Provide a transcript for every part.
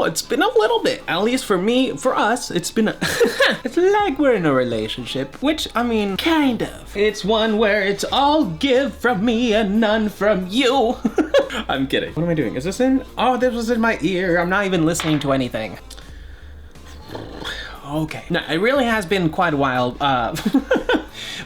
it's been a little bit. At least for me, for us, it's been a it's like we're in a relationship, which, I mean, kind of. It's one where it's all give from me and none from you. I'm kidding. What am I doing? Is this in? Oh, this was in my ear. I'm not even listening to anything. Okay. No, it really has been quite a while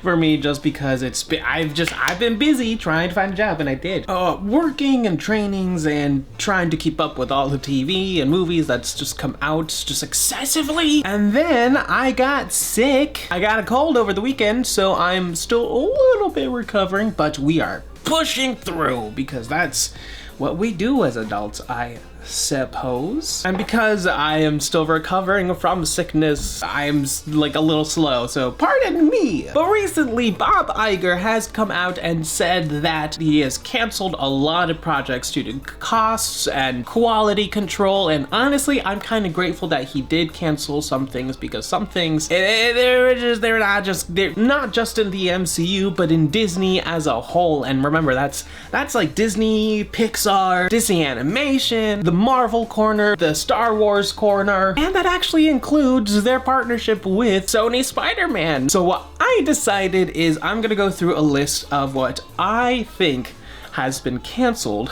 for me, just because I've been busy trying to find a job, and I did. Working and trainings and trying to keep up with all the TV and movies that's just come out just excessively. And then I got sick. I got a cold over the weekend, so I'm still a little bit recovering, but we are pushing through because that's what we do as adults, I suppose. And because I am still recovering from sickness, I am like a little slow, so pardon me. But recently, Bob Igor has come out and said that he has canceled a lot of projects due to costs and quality control, and honestly, I'm kind of grateful that he did cancel some things, because some things, they're not just in the MCU, but in Disney as a whole. And remember, that's like Disney, Pixar, Disney Animation, the Marvel corner, the Star Wars corner, and that actually includes their partnership with Sony Spider-Man. So what I decided is I'm gonna go through a list of what I think has been canceled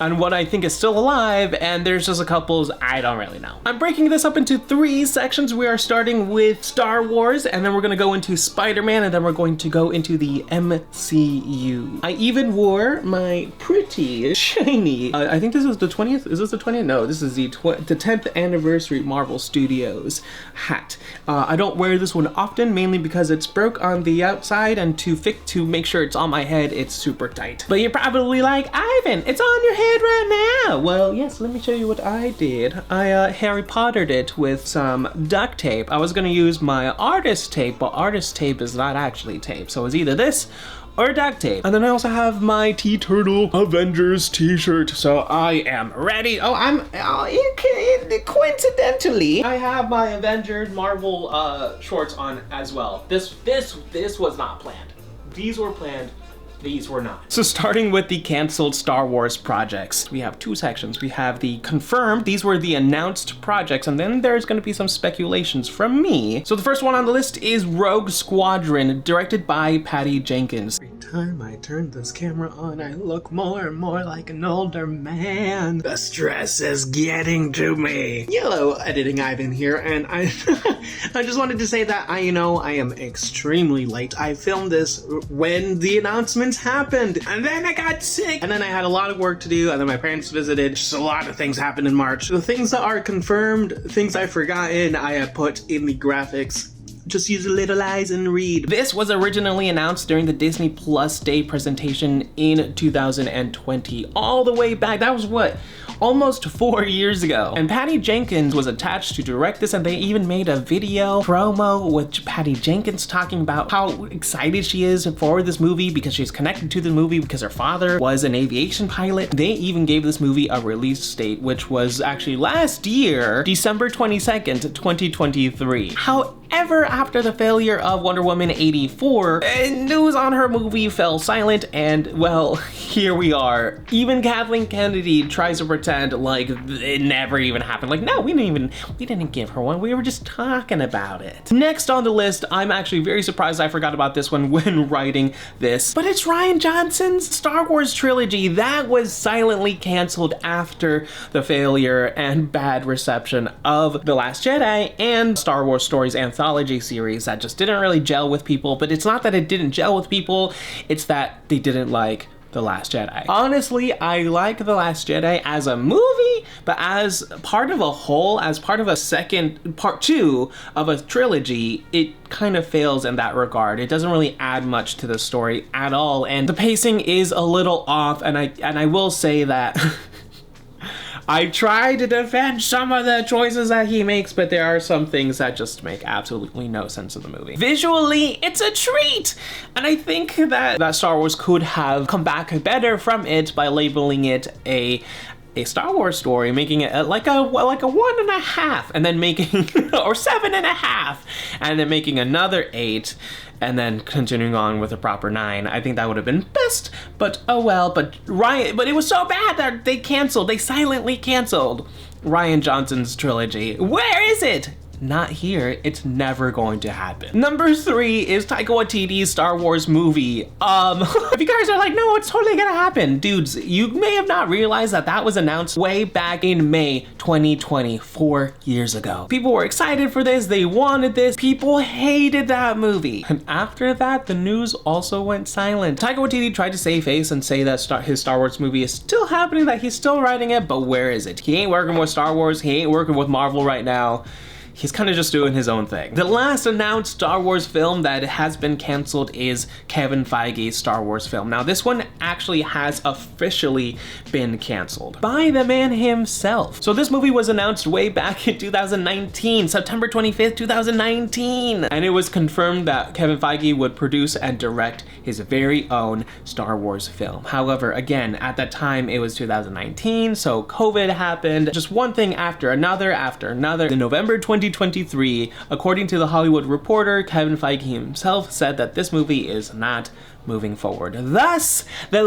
and what I think is still alive, and there's just a couple I don't really know. I'm breaking this up into 3 sections. We are starting with Star Wars, and then we're gonna go into Spider-Man, and then we're going to go into the MCU. I even wore my pretty shiny, I think this is the 20th, is this the 20th? No, this is the 10th anniversary Marvel Studios hat. I don't wear this one often, mainly because it's broke on the outside, and to make sure it's on my head, it's super tight. But you're probably like, Ivan, it's on your head right now. Well, yes, let me show you what I did. I Harry Pottered it with some duct tape. I was gonna use my artist tape, but artist tape is not actually tape, so it's either this or duct tape. And then I also have my T-Turtle Avengers t-shirt, so I am ready. Coincidentally, I have my Avengers Marvel shorts on as well. This was not planned. These were planned. These were not. So starting with the canceled Star Wars projects, we have 2 sections. We have the confirmed, these were the announced projects, and then there's gonna be some speculations from me. So the first one on the list is Rogue Squadron, directed by Patty Jenkins. Every time I turn this camera on, I look more and more like an older man. The stress is getting to me. Yellow editing Ivan here, and I just wanted to say that I am extremely late. I filmed this when the announcement happened, and then I got sick, and then I had a lot of work to do, and then my parents visited. Just a lot of things happened in March. The things that are confirmed, things I've forgotten, I have put in the graphics. Just use a little eyes and read. This was originally announced during the Disney Plus Day presentation in 2020, all the way back. That was what? Almost 4 years ago. And Patty Jenkins was attached to direct this, and they even made a video promo with Patty Jenkins talking about how excited she is for this movie because she's connected to the movie because her father was an aviation pilot. They even gave this movie a release date, which was actually last year, December 22nd, 2023. However, after the failure of Wonder Woman 84, news on her movie fell silent, and well, here we are. Even Kathleen Kennedy tries to pretend like it never even happened. Like, no, we didn't give her one. We were just talking about it. Next on the list, I'm actually very surprised I forgot about this one when writing this, but it's Rian Johnson's Star Wars trilogy that was silently canceled after the failure and bad reception of The Last Jedi and Star Wars Stories anthology series that just didn't really gel with people. But it's not that it didn't gel with people, it's that they didn't like The Last Jedi. Honestly, I like The Last Jedi as a movie, but as part of a whole, as part of a part 2 of a trilogy, it kind of fails in that regard. It doesn't really add much to the story at all, and the pacing is a little off, and I will say that I try to defend some of the choices that he makes, but there are some things that just make absolutely no sense in the movie. Visually, it's a treat! And I think that Star Wars could have come back better from it by labeling it a a Star Wars story, making it like a 1.5, and then making or 7.5, and then making another 8, and then continuing on with a proper 9. I think that would have been best, but oh well. But it was so bad that they silently canceled Rian Johnson's trilogy. Where is it? Not here. It's never going to happen. Number 3 is Taika Waititi's Star Wars movie. If you guys are like, no, it's totally gonna happen. Dudes, you may have not realized that that was announced way back in May 2020, 4 years ago. People were excited for this. They wanted this. People hated that movie. And after that, the news also went silent. Taika Waititi tried to save face and say that his Star Wars movie is still happening, that he's still writing it, but where is it? He ain't working with Star Wars. He ain't working with Marvel right now. He's kind of just doing his own thing. The last announced Star Wars film that has been canceled is Kevin Feige's Star Wars film. Now, this one actually has officially been canceled by the man himself. So this movie was announced way back in 2019, September 25th, 2019. And it was confirmed that Kevin Feige would produce and direct his very own Star Wars film. However, again, at that time, it was 2019, so COVID happened. Just one thing after another after another. In November 2023, according to The Hollywood Reporter, Kevin Feige himself said that this movie is not moving forward. Thus, the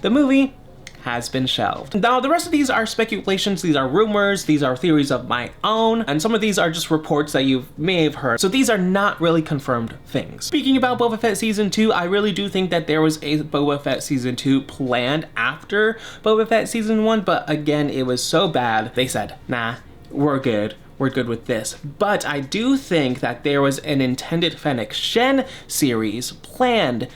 movie has been shelved. Now, the rest of these are speculations, these are rumors, these are theories of my own, and some of these are just reports that you may have heard. So these are not really confirmed things. Speaking about Boba Fett Season 2, I really do think that there was a Boba Fett Season 2 planned after Boba Fett Season 1, but again, it was so bad, they said, nah, we're good with this. But I do think that there was an intended Fennec Shen series planned,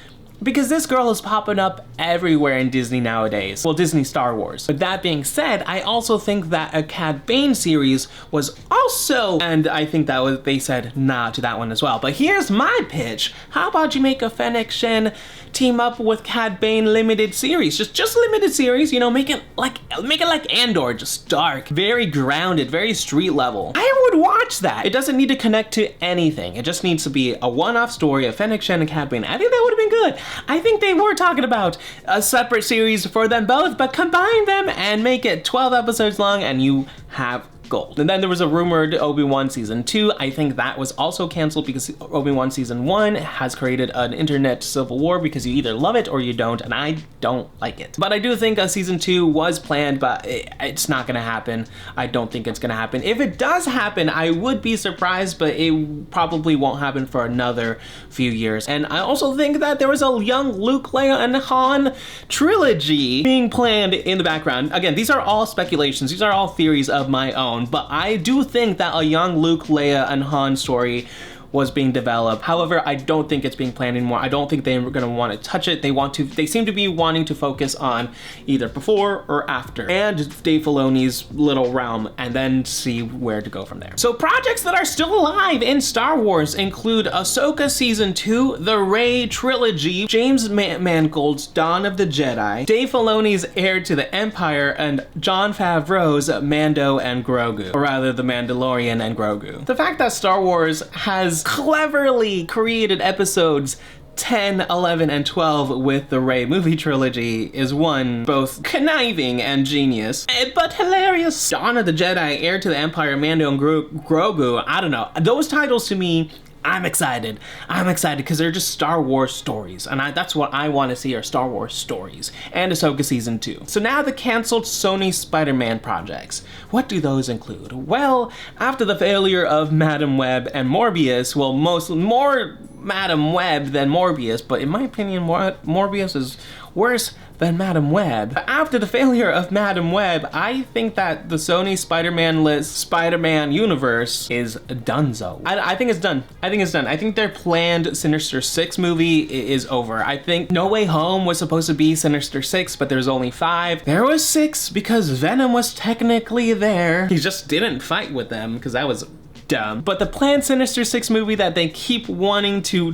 because this girl is popping up everywhere in Disney nowadays. Well, Disney Star Wars. But that being said, I also think that a Cad Bane series was also, and I think that they said nah to that one as well. But here's my pitch. How about you make a Fennec Shen team up with Cad Bane limited series? Just limited series, you know, make it like Andor, just dark, very grounded, very street level. I would watch that. It doesn't need to connect to anything. It just needs to be a one-off story of Fennec Shen and Cad Bane. I think that would have been good. I think they were talking about a separate series for them both, but combine them and make it 12 episodes long and you have gold. And then there was a rumored Obi-Wan Season 2. I think that was also canceled because Obi-Wan Season 1 has created an internet civil war because you either love it or you don't, and I don't like it. But I do think a Season 2 was planned, but it's not gonna happen. I don't think it's gonna happen. If it does happen, I would be surprised, but it probably won't happen for another few years. And I also think that there was a young Luke, Leia, and Han trilogy being planned in the background. Again, these are all speculations. These are all theories of my own. But I do think that a young Luke, Leia, and Han story was being developed. However, I don't think it's being planned anymore. I don't think they're gonna want to touch it. They seem to be wanting to focus on either before or after and Dave Filoni's little realm and then see where to go from there. So projects that are still alive in Star Wars include Ahsoka Season 2, the Rey trilogy, James Mangold's Dawn of the Jedi, Dave Filoni's Heir to the Empire, and Jon Favreau's Mando and Grogu, or rather the Mandalorian and Grogu. The fact that Star Wars has cleverly created episodes 10, 11, and 12 with the Rey movie trilogy is one, both conniving and genius, but hilarious. Dawn of the Jedi, Heir to the Empire, Mando and Grogu, I don't know. Those titles to me, I'm excited. I'm excited because they're just Star Wars stories, and that's what I want to see are Star Wars stories. And Ahsoka Season 2. So now the canceled Sony Spider-Man projects. What do those include? Well, after the failure of Madam Web and Morbius, well, more Madam Web than Morbius, but in my opinion, Morbius is worse than Madam Web. After the failure of Madam Web, I think that the Sony Spider-Man universe is donezo. I think it's done. I think it's done. I think their planned Sinister Six movie is over. I think No Way Home was supposed to be Sinister Six, but there's only 5. There was 6 because Venom was technically there. He just didn't fight with them because that was dumb. But the planned Sinister Six movie that they keep wanting to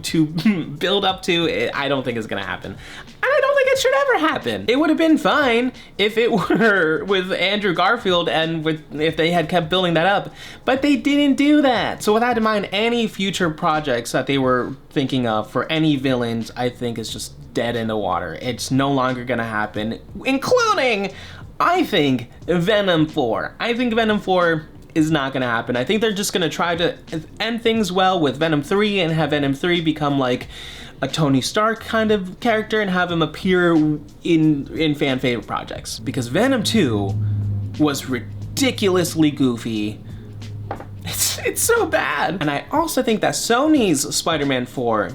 build up to, I don't think is gonna happen. And I don't think it should ever happen. It would have been fine if it were with Andrew Garfield and if they had kept building that up, but they didn't do that. So with that in mind, any future projects that they were thinking of for any villains, I think is just dead in the water. It's no longer gonna happen, including I think Venom 4. I think Venom 4 is not gonna happen. I think they're just gonna try to end things well with Venom 3 and have Venom 3 become like a Tony Stark kind of character and have him appear in fan favorite projects. Because Venom 2 was ridiculously goofy. It's so bad. And I also think that Sony's Spider-Man 4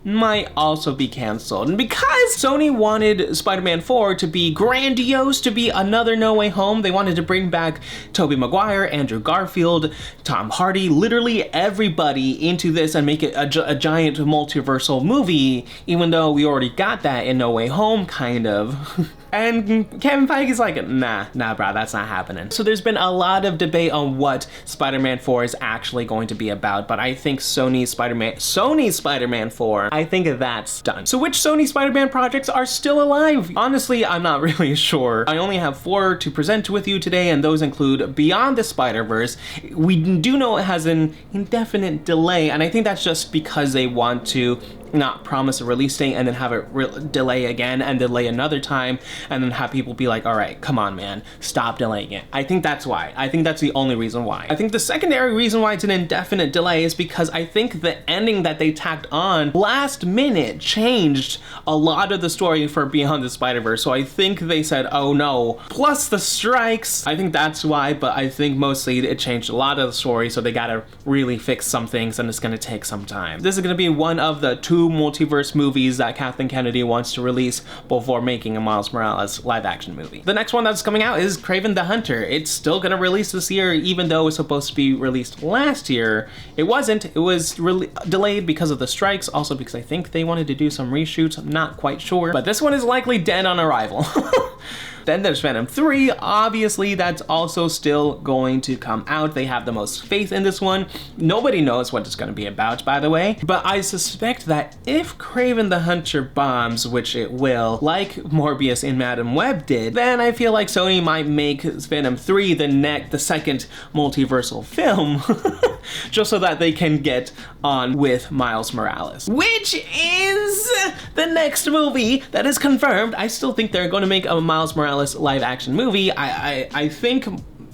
might also be canceled. And because Sony wanted Spider-Man 4 to be grandiose, to be another No Way Home, they wanted to bring back Tobey Maguire, Andrew Garfield, Tom Hardy, literally everybody into this and make it a giant multiversal movie, even though we already got that in No Way Home, kind of. And Kevin Feige's like, nah, bro, that's not happening. So there's been a lot of debate on what Spider-Man 4 is actually going to be about, but I think Sony's Spider-Man 4, I think that's done. So which Sony Spider-Man projects are still alive? Honestly, I'm not really sure. I only have 4 to present with you today, and those include Beyond the Spider-Verse. We do know it has an indefinite delay, and I think that's just because they want to not promise a release date and then have it delay again and delay another time and then have people be like, all right, come on, man, stop delaying it. I think that's why. I think that's the only reason why. I think the secondary reason why it's an indefinite delay is because I think the ending that they tacked on last minute changed a lot of the story for Beyond the Spider-Verse. So I think they said, oh no, plus the strikes. I think that's why, but I think mostly it changed a lot of the story, so they gotta really fix some things and it's gonna take some time. This is gonna be one of the 2 multiverse movies that Kathleen Kennedy wants to release before making a Miles Morales live action movie. The next one that's coming out is Kraven the Hunter. It's still gonna release this year, even though it was supposed to be released last year. It wasn't. It was delayed because of the strikes, also because I think they wanted to do some reshoots. I'm not quite sure, but this one is likely dead on arrival. Then there's Venom 3, obviously that's also still going to come out. They have the most faith in this one. Nobody knows what it's gonna be about, by the way, but I suspect that if Kraven the Hunter bombs, which it will, like Morbius in Madam Web did, then I feel like Sony might make Venom 3 the second multiversal film, just so that they can get on with Miles Morales, which is the next movie that is confirmed. I still think they're going to make a Miles Morales live action movie. I think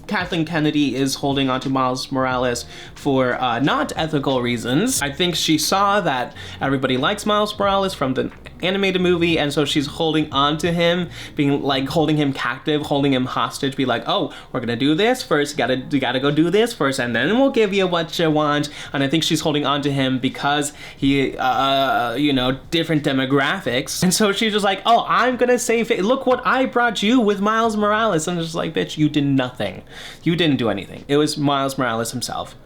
Kathleen Kennedy is holding on to Miles Morales for not ethical reasons. I think she saw that everybody likes Miles Morales from the animated movie, and so she's holding on to him, being like holding him captive, holding him hostage, be like, oh, we're gonna do this first, you gotta go do this first, and then we'll give you what you want. And I think she's holding on to him because he, you know, different demographics. And so she's just like, oh, I'm gonna save it. Look what I brought you with Miles Morales. And it's just like, bitch, you did nothing. You didn't do anything. It was Miles Morales himself.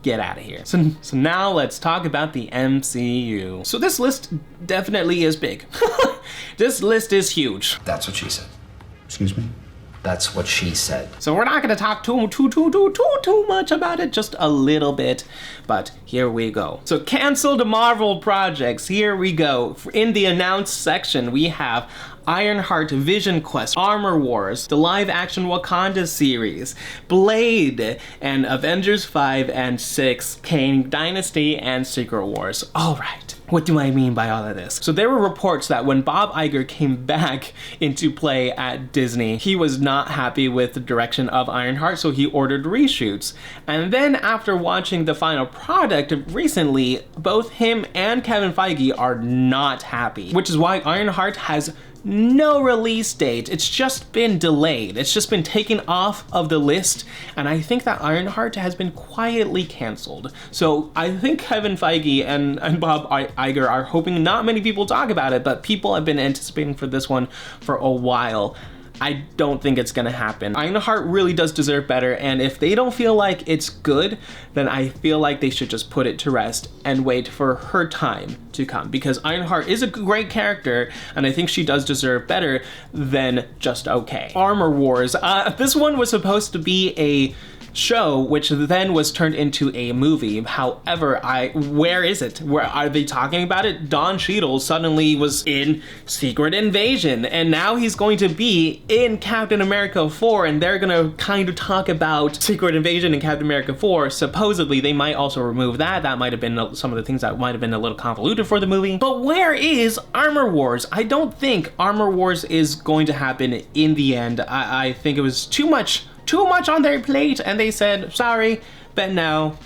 Get out of here. So now let's talk about the MCU. So this list definitely is big. This list is huge. That's what she said. Excuse me? That's what she said. So we're not gonna talk too much about it, just a little bit, but here we go. So canceled Marvel projects, here we go. In the announced section, we have Ironheart, Vision Quest, Armor Wars, the live-action Wakanda series, Blade, and Avengers 5 and 6, Kang Dynasty, and Secret Wars. All right. What do I mean by all of this? So there were reports that when Bob Igor came back into play at Disney, he was not happy with the direction of Ironheart, so he ordered reshoots. And then after watching the final product recently, both him and Kevin Feige are not happy, which is why Ironheart has no release date. It's just been delayed. It's just been taken off of the list, and I think that Ironheart has been quietly canceled. So I think Kevin Feige and Bob Igor are hoping not many people talk about it, but people have been anticipating for this one for a while. I don't think it's gonna happen. Ironheart really does deserve better, and if they don't feel like it's good, then I feel like they should just put it to rest and wait for her time to come, because Ironheart is a great character, and I think she does deserve better than just okay. Armor Wars. This one was supposed to be a show, which then was turned into a movie. However, where is it? Where are they talking about it? Don Cheadle suddenly was in Secret Invasion, and now he's going to be in Captain America 4, and they're gonna kind of talk about Secret Invasion and Captain America 4. Supposedly, they might also remove that. That might have been some of the things that might have been a little convoluted for the movie. But where is Armor Wars? I don't think Armor Wars is going to happen in the end. I think it was too much on their plate, and they said, sorry, but no.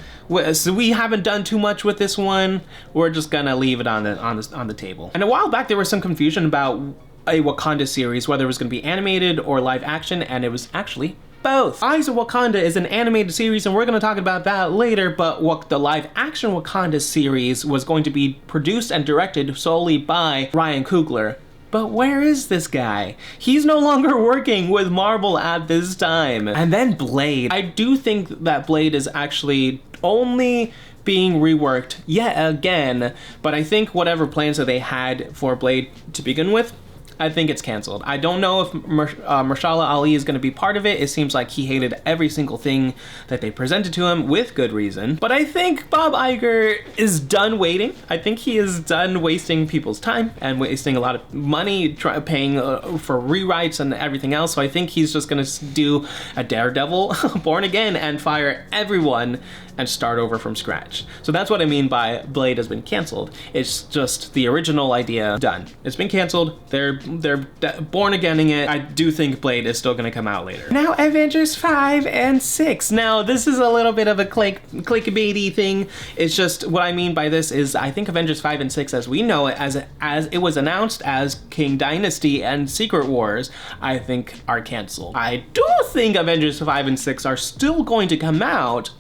So we haven't done too much with this one. We're just gonna leave it on the table. And a while back, there was some confusion about a Wakanda series, whether it was gonna be animated or live action, and it was actually both. Eyes of Wakanda is an animated series, and we're gonna talk about that later, but what the live action Wakanda series was going to be produced and directed solely by Ryan Coogler. But where is this guy? He's no longer working with Marvel at this time. And then Blade. I do think that Blade is actually only being reworked yet again, but I think whatever plans that they had for Blade to begin with, I think it's canceled. I don't know if Mahershala Ali is going to be part of it. It seems like he hated every single thing that they presented to him, with good reason. But I think Bob Igor is done waiting. I think he is done wasting people's time and wasting a lot of money paying for rewrites and everything else. So I think he's just going to do a Daredevil Born Again and fire everyone and start over from scratch. So that's what I mean by Blade has been canceled. It's just the original idea done. It's been canceled. They're born againing it. I do think Blade is still gonna come out later. Now Avengers 5 and 6. Now this is a little bit of a clickbaity thing. It's just, what I mean by this is I think Avengers 5 and 6 as we know it, as it was announced as King Dynasty and Secret Wars, I think are canceled. I do think Avengers 5 and 6 are still going to come out,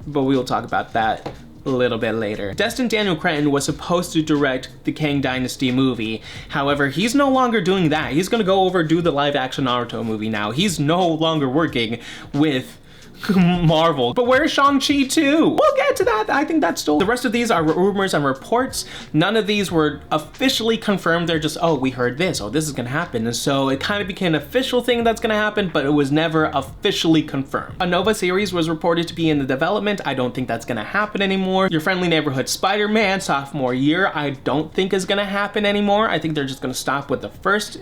but we'll talk about that a little bit later. Destin Daniel Cretton was supposed to direct the Kang Dynasty movie. However, he's no longer doing that. He's gonna go over do the live action Naruto movie now. He's no longer working with Marvel. But where's Shang-Chi 2? We'll get to that. I think that's still... The rest of these are rumors and reports. None of these were officially confirmed. They're just, oh, we heard this. Oh, this is gonna happen. And so it kind of became an official thing that's gonna happen, but it was never officially confirmed. A Nova series was reported to be in the development. I don't think that's gonna happen anymore. Your Friendly Neighborhood Spider-Man sophomore year, I don't think is gonna happen anymore. I think they're just gonna stop with the first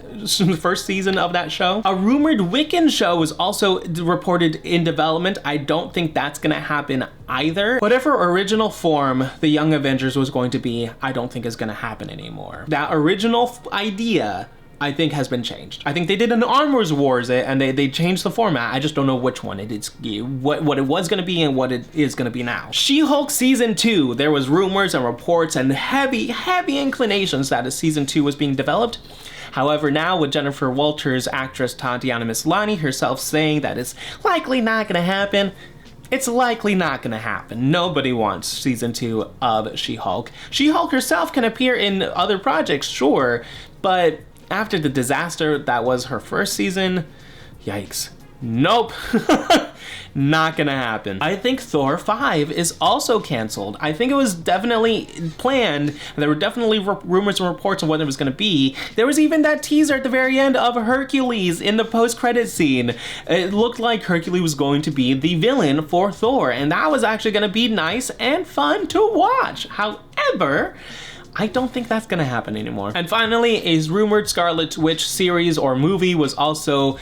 season of that show. A rumored Wiccan show was also reported in development. I don't think that's gonna happen either. Whatever original form the Young Avengers was going to be, I don't think is gonna happen anymore. That original idea, I think, has been changed. I think they did an Armor Wars and they changed the format. I just don't know which one it is, what it was gonna be and what it is gonna be now. She-Hulk season 2, there was rumors and reports and heavy inclinations that a season 2 was being developed. However, now with Jennifer Walters' actress Tatiana Maslany herself saying that it's likely not gonna happen, it's likely not gonna happen. Nobody wants season 2 of She-Hulk. She-Hulk herself can appear in other projects, sure, but after the disaster that was her first season, yikes. Nope. Not gonna happen. I think Thor 5 is also canceled. I think it was definitely planned. There were definitely rumors and reports of what it was gonna be. There was even that teaser at the very end of Hercules in the post-credit scene. It looked like Hercules was going to be the villain for Thor, and that was actually gonna be nice and fun to watch. However, I don't think that's gonna happen anymore. And finally, a rumored Scarlet Witch series or movie was also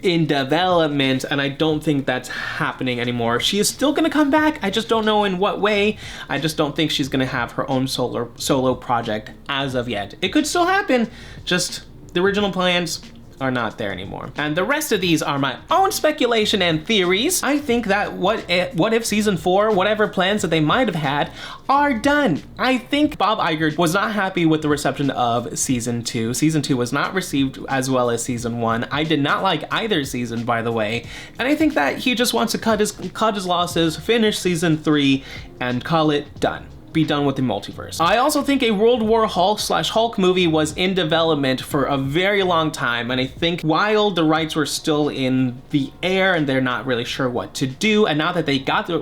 in development, and I don't think that's happening anymore. She is still gonna come back, I just don't know in what way. I just don't think she's gonna have her own solo project as of yet. It could still happen, just the original plans are not there anymore. And the rest of these are my own speculation and theories. I think that what if season 4, whatever plans that they might have had, are done. I think Bob Igor was not happy with the reception of season 2. Season 2 was not received as well as season 1. I did not like either season, by the way. And I think that he just wants to cut his losses, finish season 3, and call it done. be done with the multiverse. I also think a World War Hulk/Hulk movie was in development for a very long time, and I think while the rights were still in the air and they're not really sure what to do, and now that they got the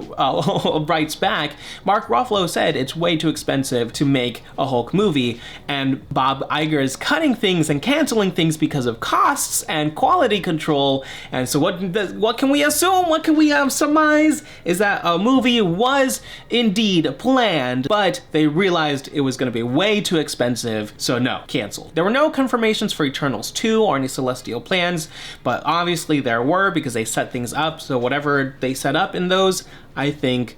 rights back, Mark Ruffalo said it's way too expensive to make a Hulk movie, and Bob Iger is cutting things and canceling things because of costs and quality control. And so what can we assume? What can we surmise? Is that a movie was indeed planned, but they realized it was going to be way too expensive, so no, canceled. There were no confirmations for Eternals 2 or any Celestial plans, but obviously there were because they set things up, so whatever they set up in those, I think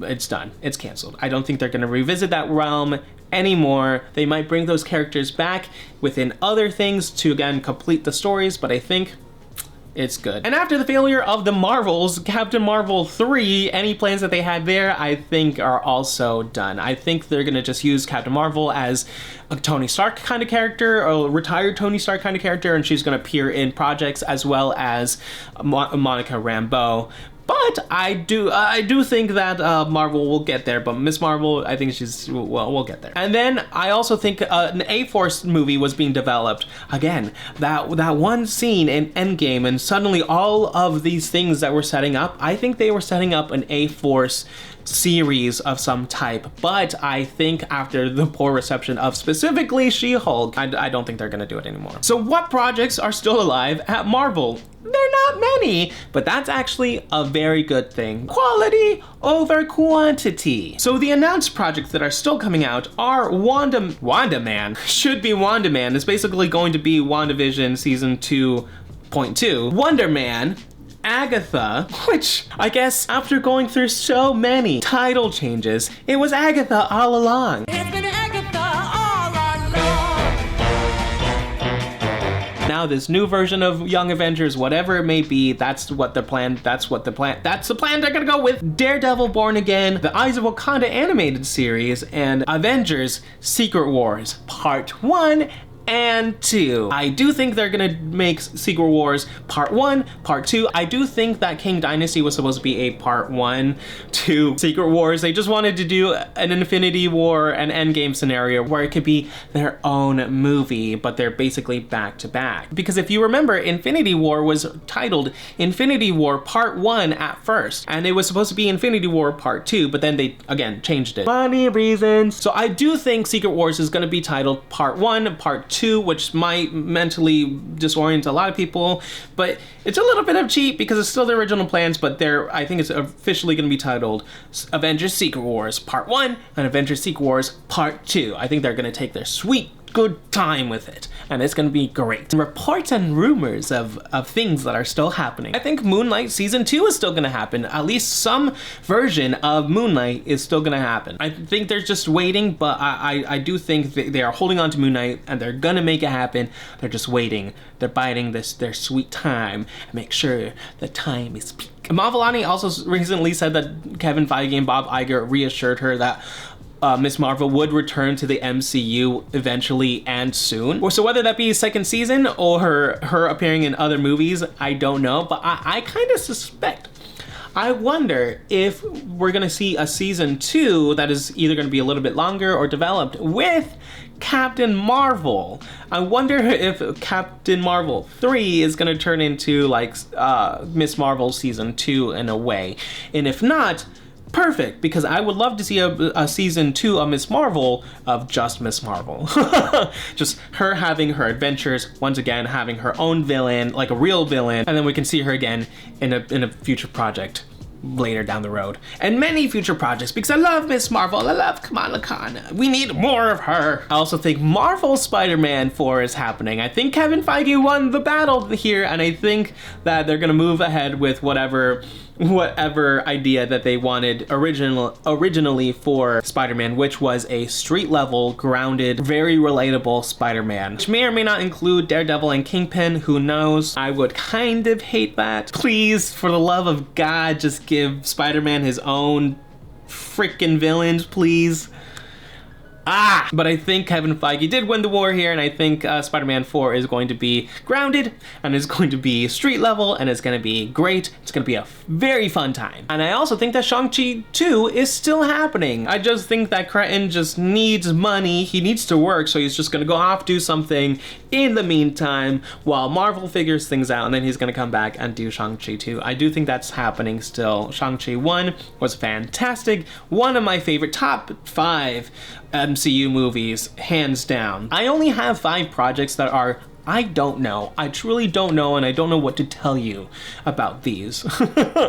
it's done. It's canceled. I don't think they're going to revisit that realm anymore. They might bring those characters back within other things to, again, complete the stories, but I think it's good. And after the failure of the Marvels, Captain Marvel 3, any plans that they had there, I think are also done. I think they're gonna just use Captain Marvel as a Tony Stark kind of character, or a retired Tony Stark kind of character, and she's gonna appear in projects as well as Monica Rambeau. But I do think that Marvel will get there, but Miss Marvel, I think we'll get there. And then I also think an A-Force movie was being developed. Again, that one scene in Endgame, and suddenly all of these things that we're setting up, I think they were setting up an A-Force series of some type, but I think after the poor reception of specifically She-Hulk, I don't think they're gonna do it anymore. So what projects are still alive at Marvel? They're not many, but that's actually a very good thing. Quality over quantity. So the announced projects that are still coming out are WandaMan. Should be WandaMan. It's basically going to be WandaVision season 2.2. Wonder Man, Agatha, which I guess after going through so many title changes, it was Agatha all along. It's been Agatha all along. Now this new version of Young Avengers, whatever it may be, that's the plan they're gonna go with. Daredevil Born Again, the Eyes of Wakanda animated series, and Avengers Secret Wars Part 1 and 2. I do think they're gonna make Secret Wars Part 1, Part 2. I do think that King Dynasty was supposed to be a Part 1 to Secret Wars. They just wanted to do an Infinity War and Endgame scenario where it could be their own movie, but they're basically back to back. Because if you remember, Infinity War was titled Infinity War Part 1 at first, and it was supposed to be Infinity War Part 2, but then they, again, changed it. Money reasons. So I do think Secret Wars is gonna be titled Part 1, Part 2, which might mentally disorient a lot of people, but it's a little bit of cheat because it's still the original plans, but I think it's officially going to be titled Avengers Secret Wars Part 1 and Avengers Secret Wars Part 2. I think they're going to take their sweet good time with it, and it's gonna be great. Reports and rumors of things that are still happening. I think Moonlight season 2 is still gonna happen. At least some version of Moonlight is still gonna happen. I think they're just waiting, but I do think they are holding on to Moonlight and they're gonna make it happen. They're just waiting. They're biding their sweet time and make sure the time is peak. Mavalani also recently said that Kevin Feige and Bob Iger reassured her that Miss Marvel would return to the MCU eventually and soon. So whether that be second season or her appearing in other movies, I don't know, but I kind of suspect. I wonder if we're gonna see a season 2 that is either gonna be a little bit longer or developed with Captain Marvel. I wonder if Captain Marvel 3 is gonna turn into like Miss Marvel season 2 in a way. And if not, perfect, because I would love to see a season 2 of Miss Marvel of just Miss Marvel. Just her having her adventures, once again having her own villain, like a real villain, and then we can see her again in a future project later down the road. And many future projects, because I love Miss Marvel, I love Kamala Khan. We need more of her. I also think Marvel Spider-Man 4 is happening. I think Kevin Feige won the battle here, and I think that they're gonna move ahead with whatever idea that they wanted originally for Spider-Man, which was a street level, grounded, very relatable Spider-Man, which may or may not include Daredevil and Kingpin, who knows. I would kind of hate that. Please, for the love of God, just give Spider-Man his own freaking villains, please. But I think Kevin Feige did win the war here, and I think Spider-Man 4 is going to be grounded, and is going to be street level, and it's gonna be great. It's gonna be a very fun time. And I also think that Shang-Chi 2 is still happening. I just think that Cretton just needs money. He needs to work, so he's just gonna go off, do something in the meantime while Marvel figures things out, and then he's gonna come back and do Shang-Chi 2. I do think that's happening still. Shang-Chi 1 was fantastic. One of my favorite top 5 MCU movies, hands down. I only have 5 projects that are I don't know. I truly don't know, and I don't know what to tell you about these.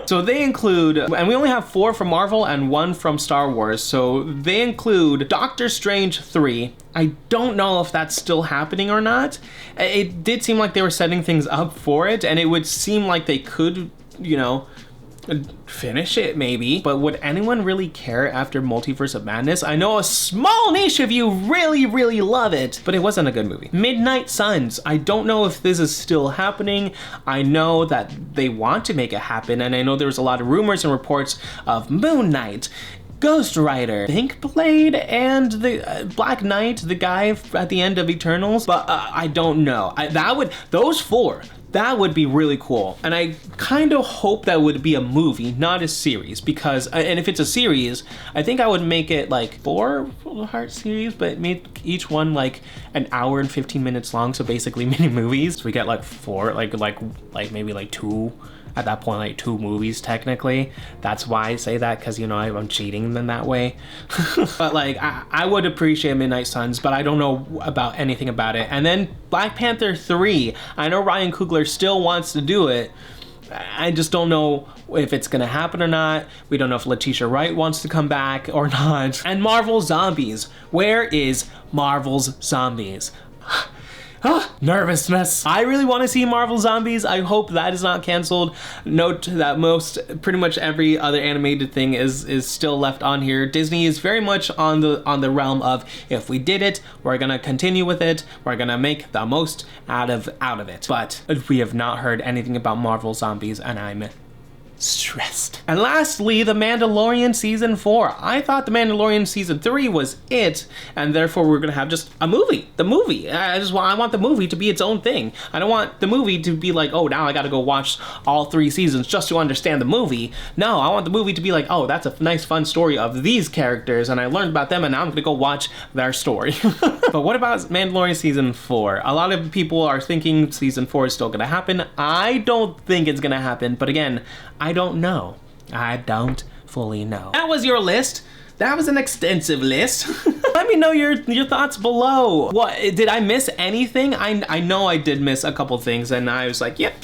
So they include, and we only have 4 from Marvel and 1 from Star Wars, so they include Doctor Strange 3. I don't know if that's still happening or not. It did seem like they were setting things up for it, and it would seem like they could, you know, finish it maybe, but would anyone really care after Multiverse of Madness? I know a small niche of you really love it, but it wasn't a good movie. Midnight Suns, I don't know if this is still happening. I know that they want to make it happen, and I know there's a lot of rumors and reports of Moon Knight, Ghost Rider, Pink Blade, and the Black Knight, the guy at the end of Eternals, but I don't know. Those 4, that would be really cool. And I kind of hope that would be a movie, not a series, because, and if it's a series, I think I would make it like 4-part series, but make each one like an hour and 15 minutes long, so basically mini movies. So we get like 4, like maybe like 2, at that point, like 2 movies technically. That's why I say that, because, you know, I'm cheating in that way. But like, I would appreciate Midnight Suns, but I don't know about anything about it. And then Black Panther 3, I know Ryan Coogler still wants to do it. I just don't know if it's gonna happen or not. We don't know if Letitia Wright wants to come back or not. And Marvel Zombies, where is Marvel's Zombies? Nervousness. I really want to see Marvel Zombies. I hope that is not canceled. Note that pretty much every other animated thing is still left on here. Disney is very much on the realm of, if we did it, we're gonna continue with it. We're gonna make the most out of it. But we have not heard anything about Marvel Zombies, and I'm stressed. And lastly, The Mandalorian Season 4. I thought The Mandalorian Season 3 was it, and therefore we're gonna have just a movie. The movie. I want the movie to be its own thing. I don't want the movie to be like, oh, now I gotta go watch all 3 seasons just to understand the movie. No, I want the movie to be like, oh, that's a nice fun story of these characters, and I learned about them, and now I'm gonna go watch their story. But what about Mandalorian Season 4? A lot of people are thinking Season 4 is still gonna happen. I don't think it's gonna happen, but again, I don't know. I don't fully know. That was your list. That was an extensive list. Let me know your thoughts below. What, did I miss anything? I know I did miss a couple things, and I was like, yep,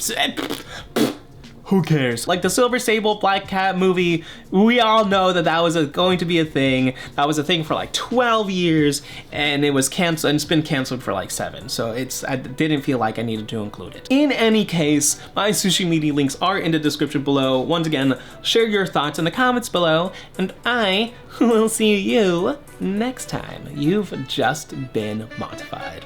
who cares? Like the Silver Sable Black Cat movie, we all know that was going to be a thing. That was a thing for like 12 years, and it was canceled, and it's been canceled for like 7. So I didn't feel like I needed to include it. In any case, my social media links are in the description below. Once again, share your thoughts in the comments below, and I will see you next time. You've just been Montified.